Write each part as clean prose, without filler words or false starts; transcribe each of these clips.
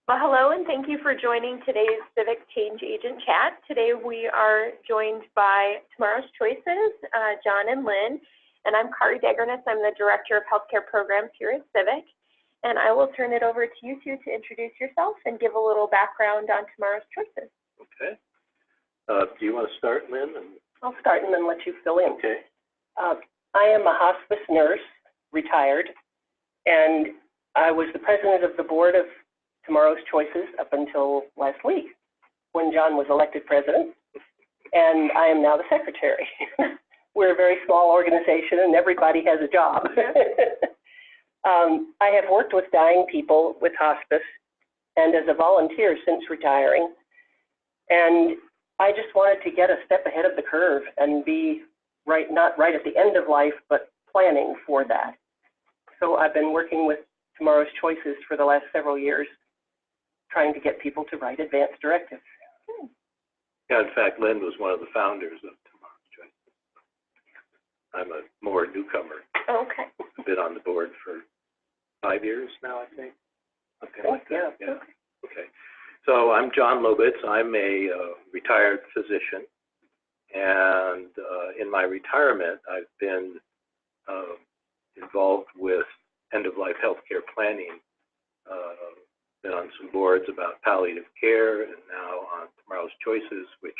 Well, hello, and thank you for joining today's Civic Change Agent Chat. Today we are joined by Tomorrow's Choices, John and Lynn, and I'm Kari Degerness. I'm the Director of Healthcare Programs here at Civic, and I will turn it over to you two to introduce yourself and give a little background on Tomorrow's Choices. Okay. Do you want to start, Lynn? I'll start and then let you fill in. Okay. I am a hospice nurse, retired, and I was the president of the board of Tomorrow's Choices up until last week when John was elected president, and I am now the secretary. We're a very small organization and everybody has a job. I have worked with dying people with hospice and as a volunteer since retiring, and I just wanted to get a step ahead of the curve and be not right at the end of life, but planning for that. So I've been working with Tomorrow's Choices for the last several years, trying to get people to write advance directives. Yeah, in fact, Lynn was one of the founders of Tomorrow's Choices. I'm a more newcomer. Okay. I've been on the board for 5 years now, I think. Okay, like that. Yeah. Okay. So I'm John Lobitz. I'm a retired physician, and in my retirement, I've been involved with end-of-life healthcare planning. Been on some boards about palliative care, and now on Tomorrow's Choices, which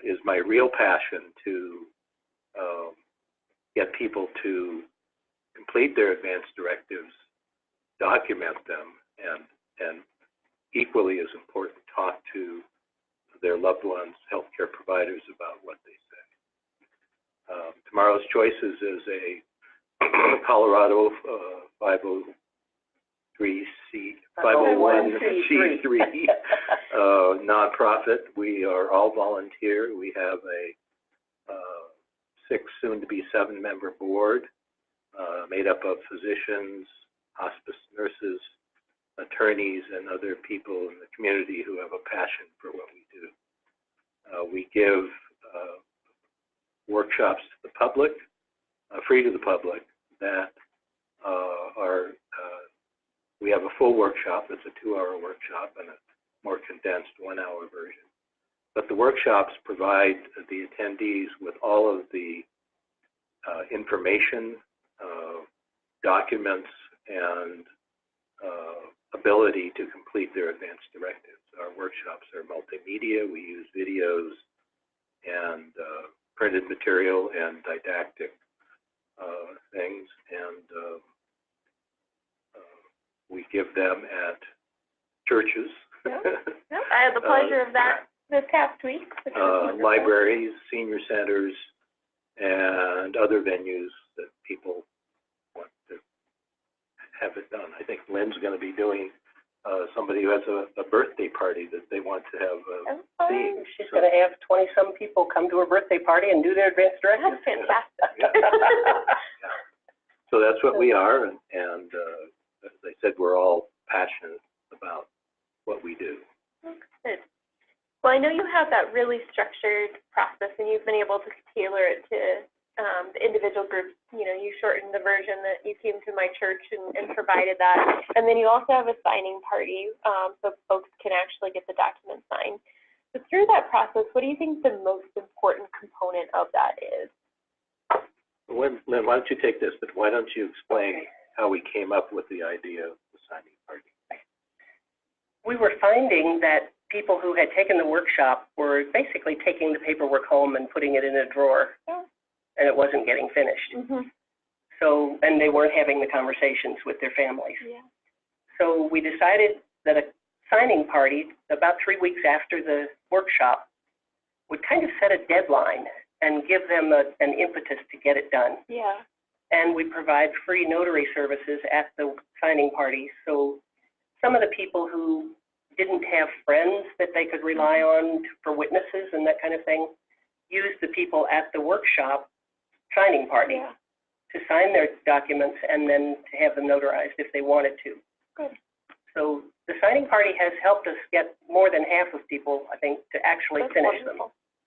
is my real passion to get people to complete their advance directives, document them, and equally as important, talk to their loved ones, healthcare providers about what they say. Tomorrow's Choices is a Colorado 501c3 nonprofit. We are all volunteer. We have a 6, soon to be 7-member board made up of physicians, hospice nurses, attorneys, and other people in the community who have a passion for what we do. We give workshops to the public, free to the public, that we have a full workshop. It's a 2-hour workshop and a more condensed 1-hour version. But the workshops provide the attendees with all of the information, documents, and ability to complete their advance directives. Our workshops are multimedia. We use videos and printed material and didactic things, and we give them at churches. Yeah. I had the pleasure of that this past week. Libraries, senior centers, and other venues that people want to have it done. I think Lynn's going to be doing somebody who has a birthday party that they want to have theme. She's going to have 20-some people come to her birthday party and do their advance directives. That's fantastic. Yeah. So that's what we are, and as I said, we're all passionate about what we do. Good. Well, I know you have that really structured process, and you've been able to tailor it to the individual groups. You know, you shortened the version that you came to my church and provided that. And then you also have a signing party, so folks can actually get the document signed. So through that process, what do you think the most important component of that is? Lynn, why don't you take this, but why don't you explain how we came up with the idea of the signing party? We were finding that people who had taken the workshop were basically taking the paperwork home and putting it in a drawer, and it wasn't getting finished. So, and they weren't having the conversations with their families. So we decided that a signing party, about 3 weeks after the workshop, would kind of set a deadline and give them an impetus to get it done. And we provide free notary services at the signing party. So some of the people who didn't have friends that they could rely on for witnesses and that kind of thing used the people at the workshop signing party to sign their documents and then to have them notarized if they wanted to. Good. So the signing party has helped us get more than half of people, I think, to actually finish them.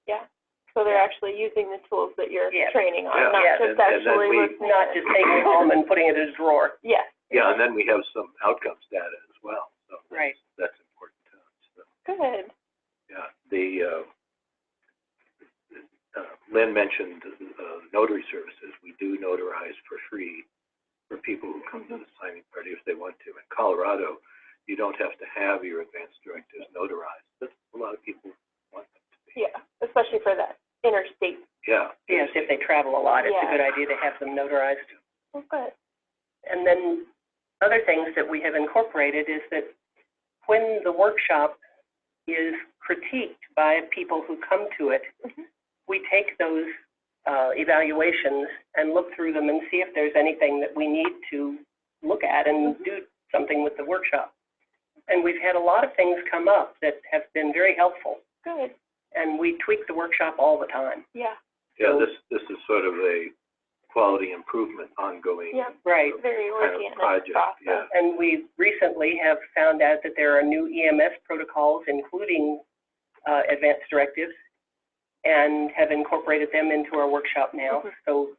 Yeah. So they're actually using the tools that you're training on, not just and actually listening. Not just taking it home and putting it in a drawer. Yes. Yeah, and then we have some outcomes data as well. So right. Lynn mentioned notary services. We do notarize for free for people who come to the signing party if they want to. In Colorado, you don't have to have your advance directives notarized, but a lot of people want them to be. Yeah, especially for that interstate. Yeah. Yes, if they travel a lot, it's a Yeah. good idea to have them notarized. Oh, good. And then other things that we have incorporated is that when the workshop is critiqued by people who come to it, we take those evaluations and look through them and see if there's anything that we need to look at and do something with the workshop. And we've had a lot of things come up that have been very helpful, Good. and we tweak the workshop all the time. Yeah. Yeah, this is sort of a quality improvement ongoing Yeah. Right. Very kind of organic project. process. Yeah. And we recently have found out that there are new EMS protocols, including advanced directives, and have incorporated them into our workshop now. So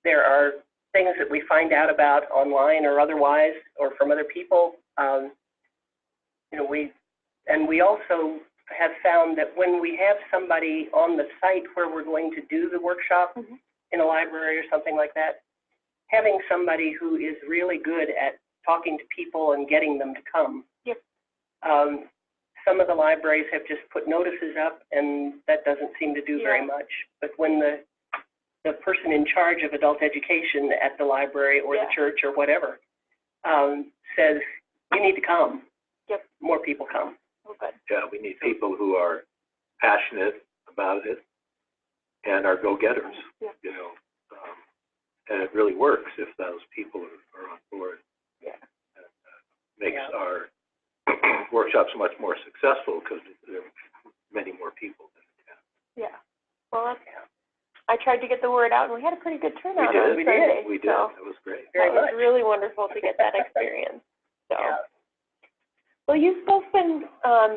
there are things that we find out about online or otherwise, or from other people. We also have found that when we have somebody on the site where we're going to do the workshop in a library or something like that, having somebody who is really good at talking to people and getting them to come. Yep. Some of the libraries have just put notices up, and that doesn't seem to do very much. But when the person in charge of adult education at the library or the church or whatever says, you need to come, more people come. Oh, good. Yeah, we need people who are passionate about it and are go-getters, you know. And it really works if those people are on board. Yeah. And makes our workshops much more successful because there are many more people than attend. Yeah. Well, I tried to get the word out, and we had a pretty good turnout on We Sunday. did. So It was great. Very that was much. really wonderful to get that experience. So, Yeah. well, you've both been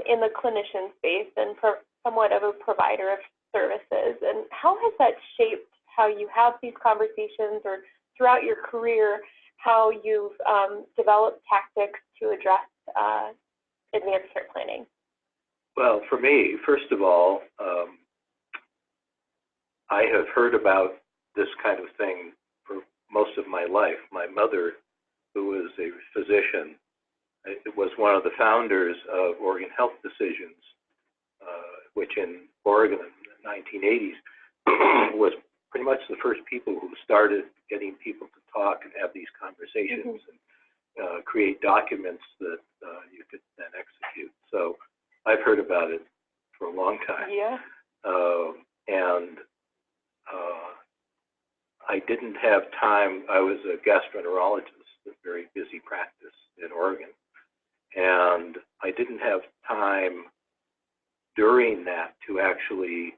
in the clinician space and somewhat of a provider of services. And how has that shaped how you have these conversations, or throughout your career, how you've developed tactics to address advanced care planning? Well, for me, first of all, I have heard about this kind of thing for most of my life. My mother, who was a physician, was one of the founders of Oregon Health Decisions, which in Oregon in the 1980s was pretty much the first people who started getting people to talk and have these conversations and create documents that you could then execute. So I've heard about it for a long time. Yeah. And I didn't have time. I was a gastroenterologist, a very busy practice in Oregon. And I didn't have time during that to actually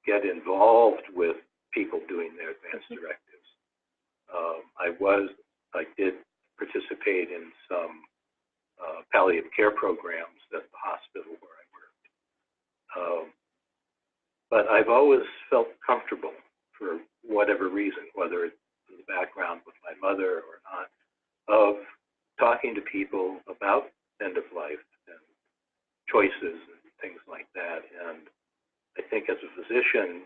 get involved with people doing their advanced directives. I did participate in some palliative care programs at the hospital where I worked. But I've always felt comfortable, for whatever reason, whether it's in the background with my mother or not, of talking to people about end of life and choices and things like that. And I think as a physician,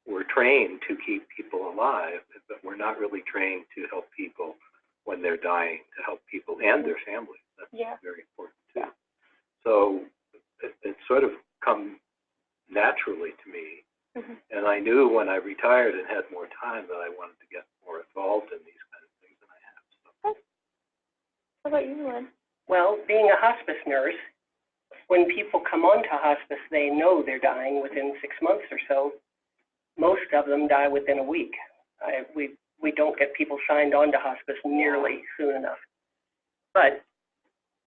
we're trained to keep people alive, but we're not really trained to help people when they're dying, to help people and their families. That's very important too. So it sort of come naturally to me. And I knew when I retired and had more time that I wanted to get more involved in these kind of things than I have. So. How about you, Lynn? Well, being a hospice nurse, when people come onto hospice, they know they're dying within 6 months or so. Most of them die within a week. We don't get people signed on to hospice nearly soon enough. But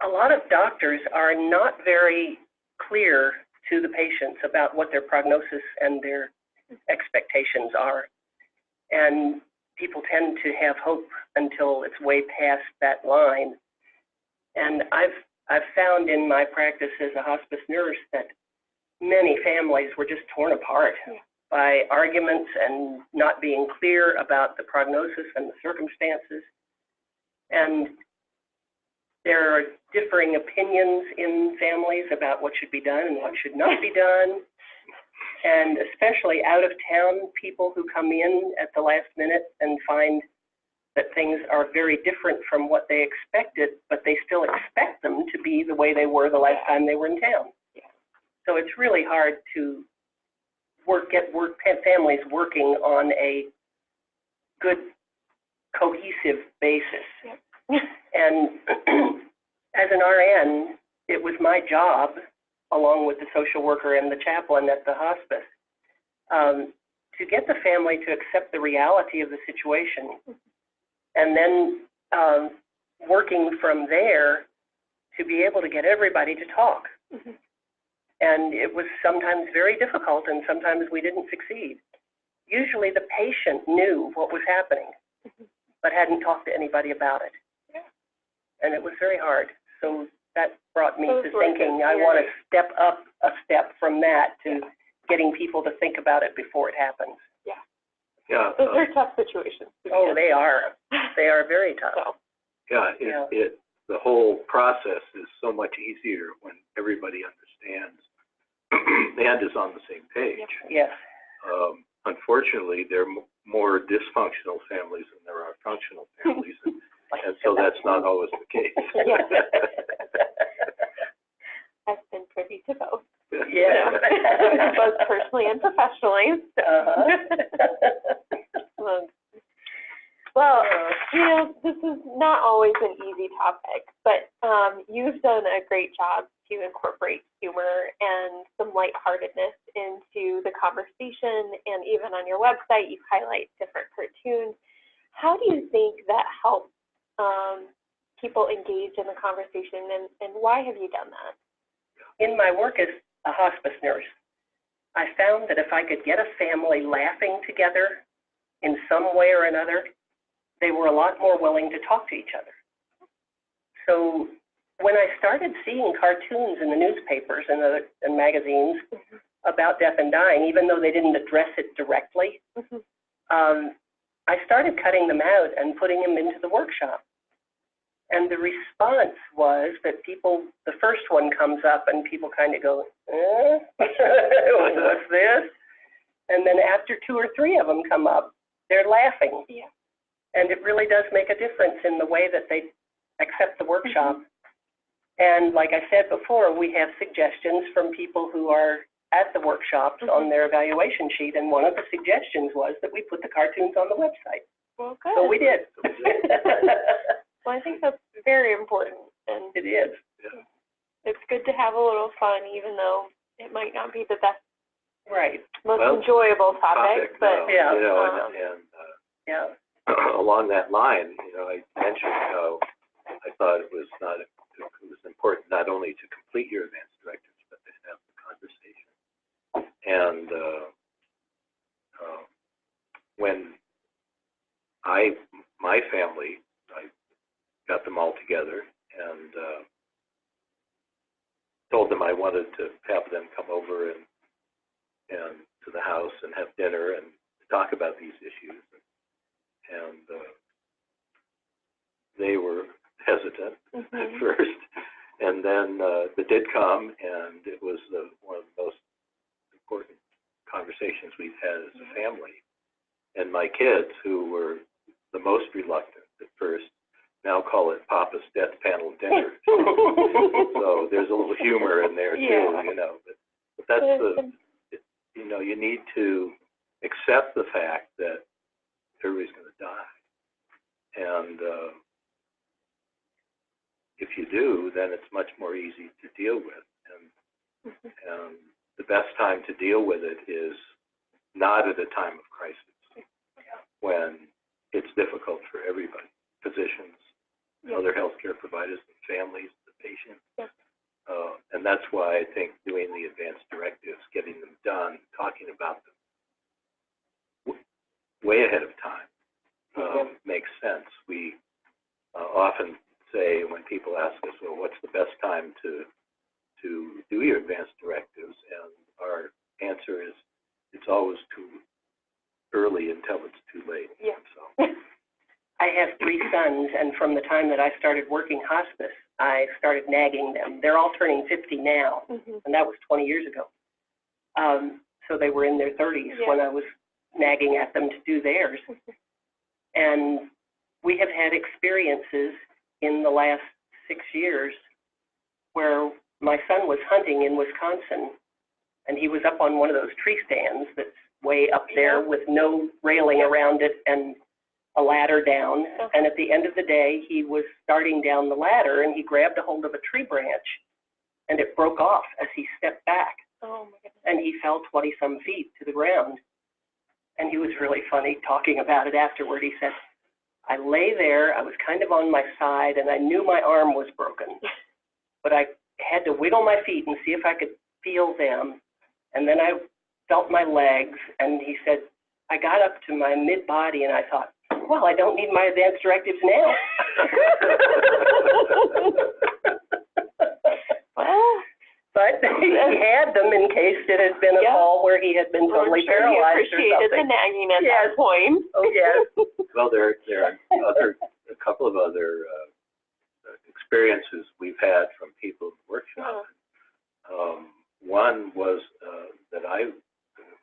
a lot of doctors are not very clear to the patients about what their prognosis and their expectations are. And people tend to have hope until it's way past that line. And I've found in my practice as a hospice nurse that many families were just torn apart by arguments and not being clear about the prognosis and the circumstances. And there are differing opinions in families about what should be done and what should not be done. And especially out-of-town people who come in at the last minute and find that things are very different from what they expected, but they still expect them to be the way they were the last time they were in town. Yeah. So it's really hard to get families working on a good, cohesive basis. Yep. And as an RN, it was my job, along with the social worker and the chaplain at the hospice, to get the family to accept the reality of the situation. And then working from there to be able to get everybody to talk. Mm-hmm. And it was sometimes very difficult, and sometimes we didn't succeed. Usually the patient knew what was happening, but hadn't talked to anybody about it. Yeah. And it was very hard. So that brought me to Those thinking I want to step up a step from that to getting people to think about it before it happens. Yeah. Those are tough situations. Oh, they are. They are very tough. So, Yeah, the whole process is so much easier when everybody understands and is on the same page. Yes. Unfortunately, there are more dysfunctional families than there are functional families, and so that's not always the case. Yeah. I've been privy to both. Yeah. Both personally and professionally. Well, this is not always an easy topic, but you've done a great job to incorporate humor and some lightheartedness into the conversation, and even on your website, you highlight different cartoons. How do you think that helps people engage in the conversation, and why have you done that? In my work as a hospice nurse, I found that if I could get a family laughing together in some way or another, they were a lot more willing to talk to each other. So when I started seeing cartoons in the newspapers and magazines about death and dying, even though they didn't address it directly, I started cutting them out and putting them into the workshop. And the response was that people, the first one comes up and people kind of go, what's this? And then after 2 or 3 of them come up, they're laughing. Yeah. And it really does make a difference in the way that they accept the workshop. And like I said before, we have suggestions from people who are at the workshops on their evaluation sheet. And one of the suggestions was that we put the cartoons on the website. Well, good. So we did. Well, I think that's very important, and It is. Yeah. it's good to have a little fun, even though it might not be the best, Right. most enjoyable topic, but Yeah. You know, and Yeah. along that line, I mentioned how I thought it was important not only to complete your advanced directives, but to have the conversation. And when my family, I got them all together and told them I wanted to have them come over and to the house and have dinner and talk about these issues. And they were hesitant at first, and then they did come, and it was one of the most important conversations we've had as a family. And my kids, who were the most reluctant at first, now call it Papa's Death Panel Dinner. So there's a little humor in there too, But that's you need to accept the fact that everybody's going to die. And if you do, then it's much more easy to deal with. And the best time to deal with it is not at a time of crisis, when it's difficult for everybody, physicians, other healthcare providers, the families, the patients. And that's why I think doing the advanced directives, getting them done, talking about them way ahead of time makes sense. We often say, when people ask us, well, what's the best time to do your advanced directives? And our answer is, it's always too early until it's too late. Yeah. So. I have 3 sons, and from the time that I started working hospice, I started nagging them. They're all turning 50 now, and that was 20 years ago. so they were in their 30s when I was nagging at them to do theirs. And we have had experiences in the last 6 years where my son was hunting in Wisconsin, and he was up on one of those tree stands that's way up there with no railing around it and a ladder down. And at the end of the day, he was starting down the ladder, and he grabbed a hold of a tree branch, and it broke off as he stepped back. Oh, my goodness. And he fell 20-some feet to the ground. And he was really funny talking about it afterward. He said, I lay there, I was kind of on my side, and I knew my arm was broken. But I had to wiggle my feet and see if I could feel them. And then I felt my legs, and he said, I got up to my mid-body, and I thought, well, I don't need my advance directives now. But he had them in case it had been a fall where he had been totally paralyzed or something. He appreciated the nagging at that point. Oh, yes. Well, there are a couple of other experiences we've had from people in the workshop. One was the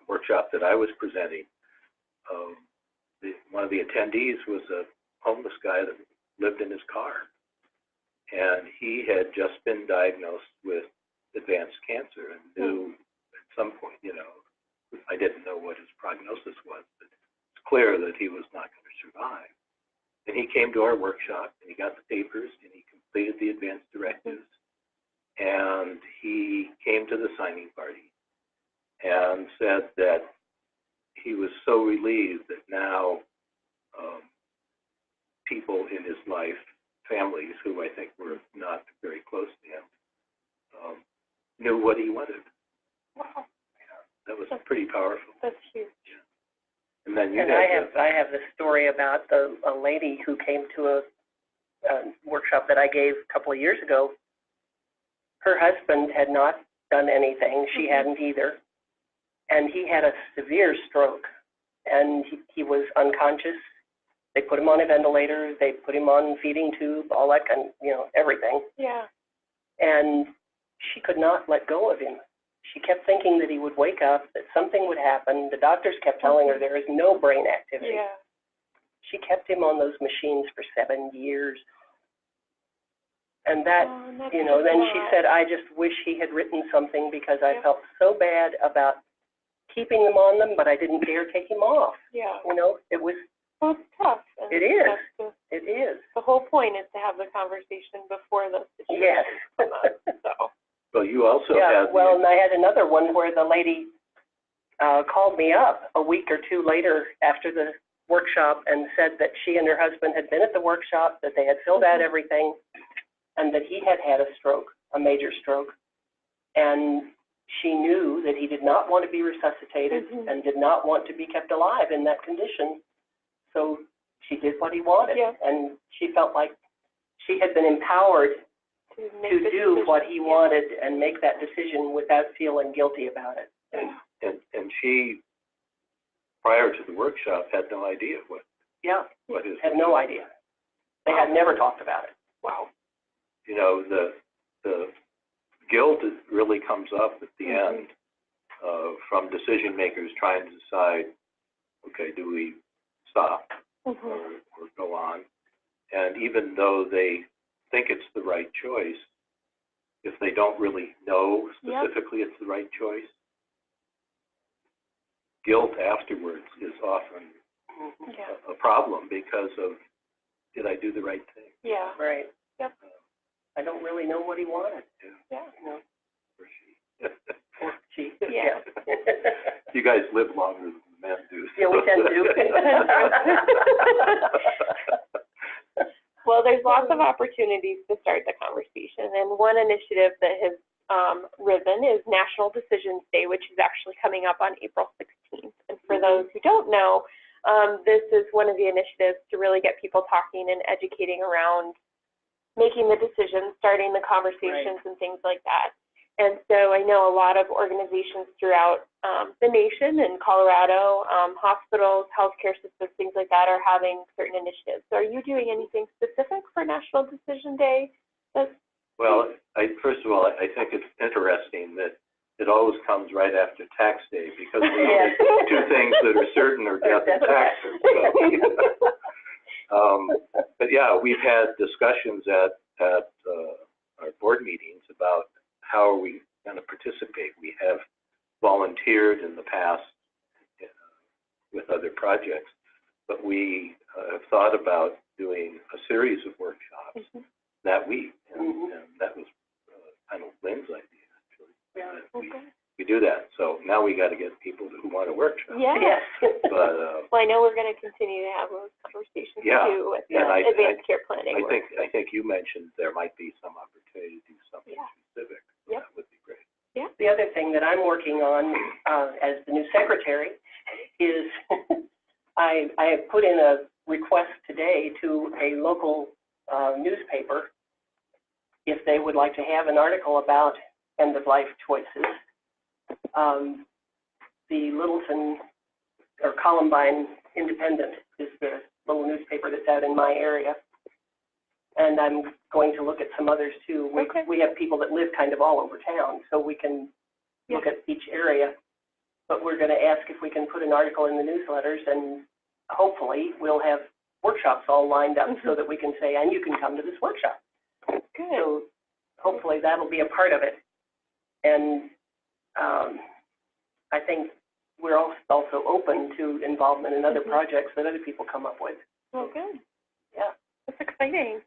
workshop that I was presenting. One of the attendees was a homeless guy that lived in his car, and he had just been diagnosed with advanced cancer and knew at some point, I didn't know what his prognosis was, but it's clear that he was not going to survive. And he came to our workshop, and he got the papers, and he completed the advance directives, and he came to the signing party and said that he was so relieved that now people in his life, families who I think were not very close to him, knew what he wanted. Wow. That was pretty powerful. That's huge. Yeah. And then I have the story about a lady who came to a workshop that I gave a couple of years ago. Her husband had not done anything. She hadn't either. And he had a severe stroke, and he was unconscious. They put him on a ventilator. They put him on feeding tube, all that kind of, everything. Yeah. And she could not let go of him. She kept thinking that he would wake up, that something would happen. The doctors kept telling her there is no brain activity. Yeah. She kept him on those machines for 7 years. And that, then she said, I just wish he had written something because I felt so bad about keeping them on them, but I didn't dare take him off. Yeah. It was. Well, it's tough. And it is. It is. The whole point is to have the conversation before those situations come up. So. Well, you also had. Well, and I had another one where the lady called me up a week or two later after the workshop and said that she and her husband had been at the workshop, that they had filled out everything, and that he had had a stroke, a major stroke, and she knew that he did not want to be resuscitated and did not want to be kept alive in that condition. So she did what he wanted, and she felt like she had been empowered to do what he wanted and make that decision without feeling guilty about it. And she, prior to the workshop, had no idea what had no idea. They had never talked about it. Wow. The guilt really comes up at the end from decision makers trying to decide, okay, do we stop or go on? And even though they think it's the right choice, if they don't really know specifically it's the right choice, guilt afterwards is often a problem because of, did I do the right thing? Yeah. Right. Yep. I don't really know what he wanted. Yeah. Or she. Or she. Yeah. You guys live longer than men do. So. Yeah, we tend to. Well, there's lots of opportunities to start the conversation, and one initiative that has risen is National Decisions Day, which is actually coming up on April 16th. And for those who don't know, this is one of the initiatives to really get people talking and educating around making the decisions, starting the conversations and things like that. And so I know a lot of organizations throughout the nation and Colorado, hospitals, healthcare systems, things like that are having certain initiatives. So are you doing anything specific for National Decision Day? Well, first of all, I think it's interesting that it always comes right after tax day because we only two things that are certain are death and taxes. But yeah, we've had discussions at our board meetings about how are we going to participate. We have volunteered in the past with other projects, but we have thought about doing a series of workshops that week, and that was kind of Lynn's idea, actually. Yeah. We do that. So now we got to get people who want to workshop. Yeah. Yes. But well, I know we're going to continue to have those conversations too with the advanced care planning work. I think you mentioned there might be some opportunity to do something specific. Yep. That would be great. Yeah. The other thing that I'm working on as the new secretary is I have put in a request today to a local newspaper if they would like to have an article about end-of-life choices. The Littleton or Columbine Independent is the little newspaper that's out in my area. And I'm going to look at some others too. We have people that live kind of all over town, so we can look at each area. But we're going to ask if we can put an article in the newsletters, and hopefully we'll have workshops all lined up so that we can say, and you can come to this workshop. Good. So hopefully that'll be a part of it. And I think we're also open to involvement in other projects that other people come up with. Oh, good. Yeah. That's exciting.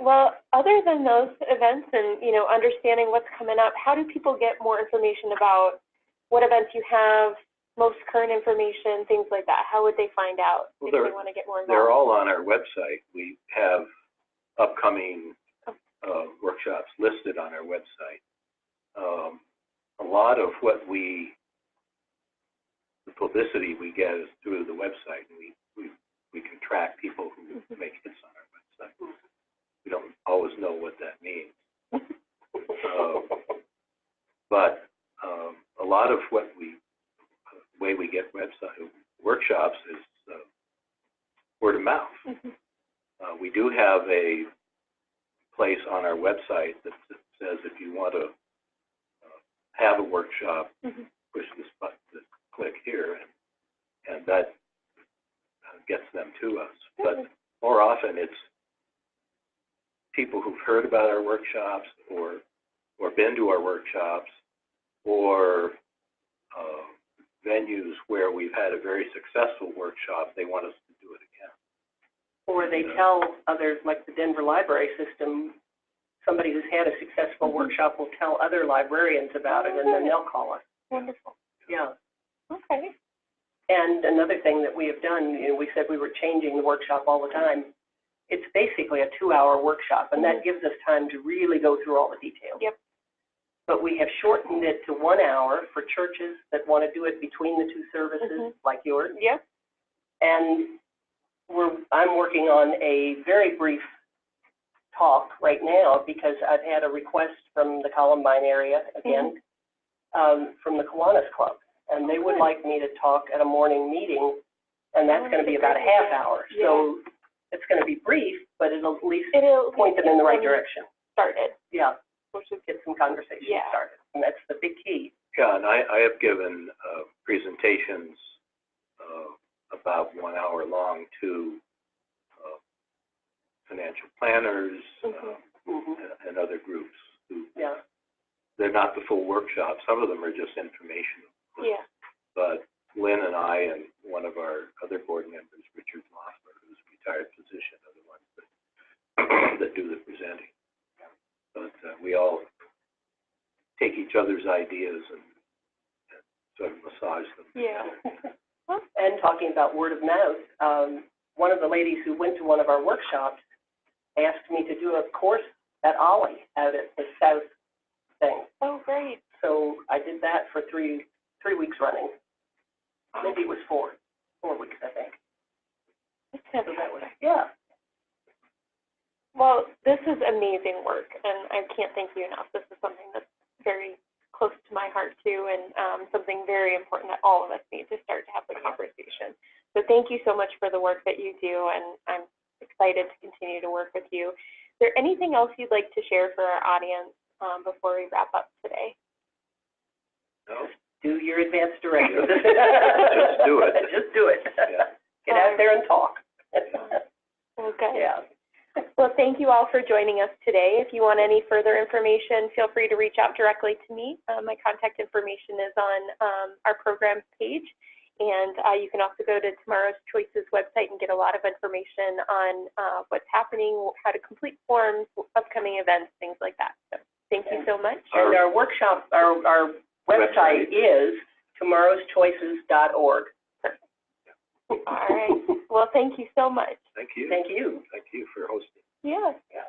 Well, other than those events and, understanding what's coming up, how do people get more information about what events you have, most current information, things like that? How would they find out if they want to get more involved? They're all on our website. We have upcoming workshops listed on our website. A lot of the publicity we get is through the website, and we can track people who make hits on our website. We don't always know what that means. But a lot of the way we get workshops is word of mouth. We do have a place on our website that says if you want to have a workshop, push this button, click here, and that gets them to us. But more often it's people who've heard about our workshops or been to our workshops, or venues where we've had a very successful workshop, they want us to do it again. Or they tell others, like the Denver Library System, somebody who's had a successful workshop will tell other librarians about it, and then they'll call us. Wonderful. Yeah. Okay. And another thing that we have done, we said we were changing the workshop all the time. It's basically a 2-hour workshop, and that gives us time to really go through all the details. Yep. But we have shortened it to 1 hour for churches that want to do it between the two services, like yours. Yep. And I'm working on a very brief talk right now because I've had a request from the Columbine area, again, from the Kiwanis Club. And they would like me to talk at a morning meeting, and that's going to be about a half hour. Yeah. So it's going to be brief, but it'll at least point them in the right direction. Started. Yeah, we should get some conversation started, and that's the big key. Yeah, and I have given presentations about 1 hour long to financial planners and other groups who they're not the full workshop. Some of them are just informational. Yeah. But Lynn and I and one of our other board members, Richard Loeffler, who's a retired physician, are the ones that do the presenting. But we all take each other's ideas and sort of massage them. Yeah. And talking about word of mouth, one of the ladies who went to one of our workshops asked me to do a course at Ollie out at the South thing. Oh, great. So I did that for three weeks running. Maybe it was 4 weeks, I think. That's So fantastic. that was, yeah. Well, this is amazing work, and I can't thank you enough. This is something that's very close to my heart, too, and something very important that all of us need to start to have the conversation. So thank you so much for the work that you do, and I'm excited to continue to work with you. Is there anything else you'd like to share for our audience before we wrap up today? No? Do your advanced directives. Just do it. Just do it. Yeah. Get out there and talk. Okay. Yeah. Well, thank you all for joining us today. If you want any further information, feel free to reach out directly to me. My contact information is on our programs page, and you can also go to Tomorrow's Choices website and get a lot of information on what's happening, how to complete forms, upcoming events, things like that. So thank you so much. And our workshop, our website is tomorrowschoices.org. All right. Well, thank you so much. Thank you. Thank you. Thank you for hosting. Yeah. Yeah.